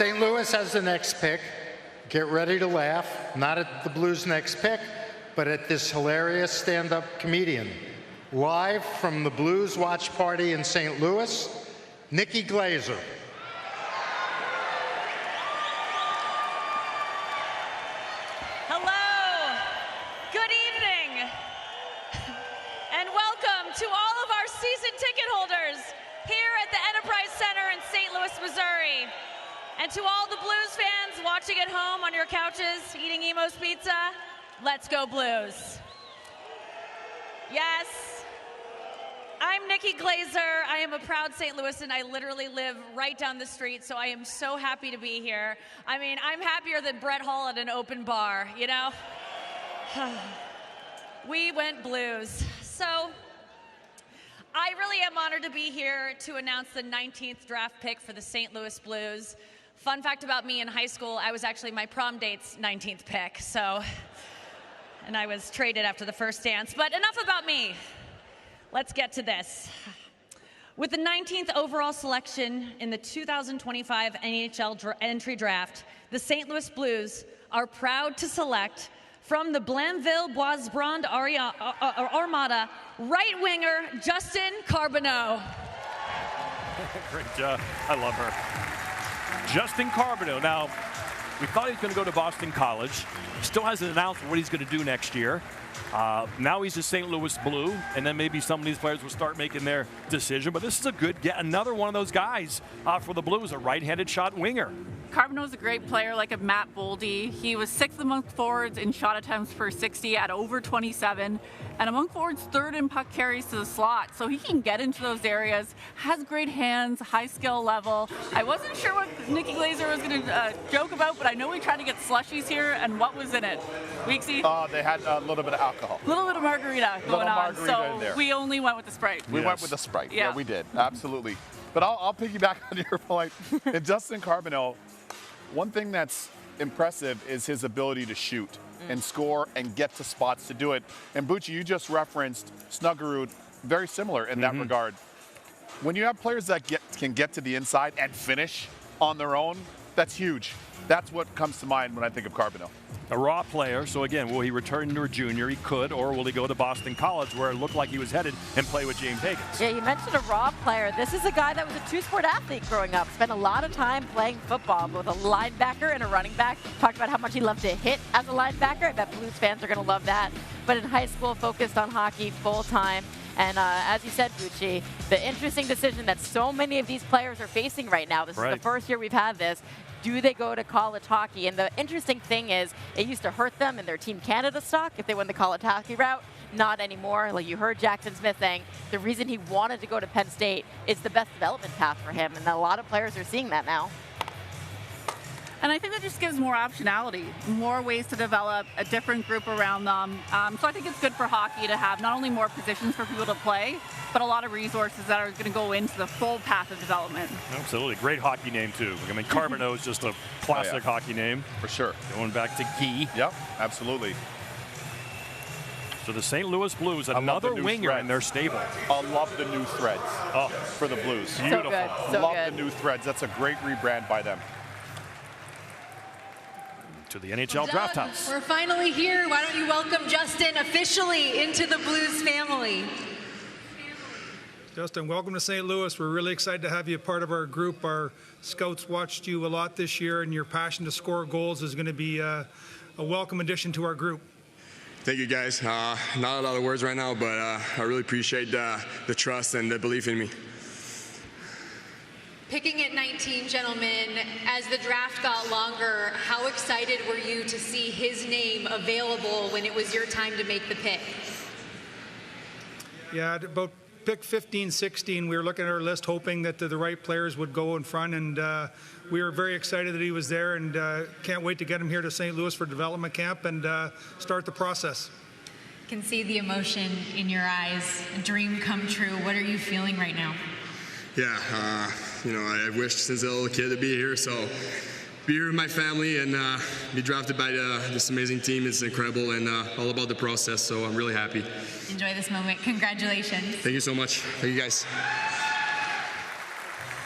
St. Louis has the next pick. Get ready to laugh, not at the Blues' next pick, but at this hilarious stand-up comedian. Live from the Blues watch party in St. Louis, Nikki Glaser. Hello, good evening, and welcome to all of our season ticket holders here at the Enterprise Center in St. Louis, Missouri. And to all the Blues fans watching at home on your couches, eating Emo's pizza, let's go Blues. Yes, I'm Nikki Glaser. I am a proud St. Louisan. I literally live right down the street, so I am so happy to be here. I mean, I'm happier than Brett Hull at an open bar, you know? We went Blues. So I really am honored to be here to announce the 19th draft pick for the St. Louis Blues. Fun fact about me, in high school, I was actually my prom date's 19th pick, and I was traded after the first dance. But enough about me. Let's get to this. With the 19th overall selection in the 2025 NHL entry draft, the St. Louis Blues are proud to select from the Blainville-Boisbrand Armada right winger Justin Carbonneau. Great job. I love her. Justin Carbonneau. Now, we thought he was going to go to Boston College. He still hasn't announced what he's going to do next year. Now he's a St. Louis Blue, and then maybe some of these players will start making their decision. But this is a good get. Another one of those guys for the Blues, a right-handed shot winger. Carbonneau's a great player, like a Matt Boldy. He was 6th among forwards in shot attempts per 60 at over 27, and among forwards 3rd in puck carries to the slot. So he can get into those areas, has great hands, high skill level. I wasn't sure what Nikki Glaser was going to joke about, but I know we tried to get slushies here, and what was in it? Weeksy? They had a little bit of alcohol. A little bit of margarita going on, margarita in there. We only went with the Sprite. We went with the Sprite. Yeah, we did. Absolutely. But I'll piggyback on your point. And Justin Carbonneau, one thing that's impressive is his ability to shoot and score and get to spots to do it. And Bucci, you just referenced Snuggerud, very similar in that regard. When you have players that can get to the inside and finish on their own, that's huge. That's what comes to mind when I think of Carbonneau. A raw player, so again, will he return to a junior? He could, or will he go to Boston College, where it looked like he was headed, and play with James Higgins? Yeah, you mentioned a raw player. This is a guy that was a two-sport athlete growing up. Spent a lot of time playing football, both a linebacker and a running back. Talked about how much he loved to hit as a linebacker. I bet Blues fans are going to love that. But in high school, focused on hockey full-time. And as you said, Bucci, the interesting decision that so many of these players are facing right now, this is the first year we've had this, do they go to college hockey? And the interesting thing is, it used to hurt them in their Team Canada stock if they went the college hockey route. Not anymore. Like you heard Jackson Smith saying, the reason he wanted to go to Penn State is the best development path for him. And a lot of players are seeing that now. And I think that just gives more optionality, more ways to develop a different group around them. So I think it's good for hockey to have not only more positions for people to play, but a lot of resources that are going to go into the full path of development. Absolutely. Great hockey name, too. I mean, Carbonneau is just a classic hockey name. For sure. Going back to Guy. Yep, absolutely. So the St. Louis Blues, another winger in their stable. I love the new threads for the Blues. Beautiful. So good. So love good. the new threads. That's a great rebrand by them. To the NHL Draft House. We're finally here. Why don't you welcome Justin officially into the Blues family? Justin, welcome to St. Louis. We're really excited to have you a part of our group. Our scouts watched you a lot this year, and your passion to score goals is going to be a welcome addition to our group. Thank you, guys. Not a lot of words right now, but I really appreciate the trust and the belief in me. Picking at 19, gentlemen, as the draft got longer, how excited were you to see his name available when it was your time to make the pick? Yeah, about pick 15, 16, we were looking at our list hoping that the right players would go in front, and we were very excited that he was there, and can't wait to get him here to St. Louis for development camp and start the process. Can see the emotion in your eyes, a dream come true. What are you feeling right now? Yeah, you know, I wished since a little kid to be here, so be here with my family and be drafted by this amazing team is incredible and all about the process, so I'm really happy. Enjoy this moment. Congratulations. Thank you so much. Thank you, guys.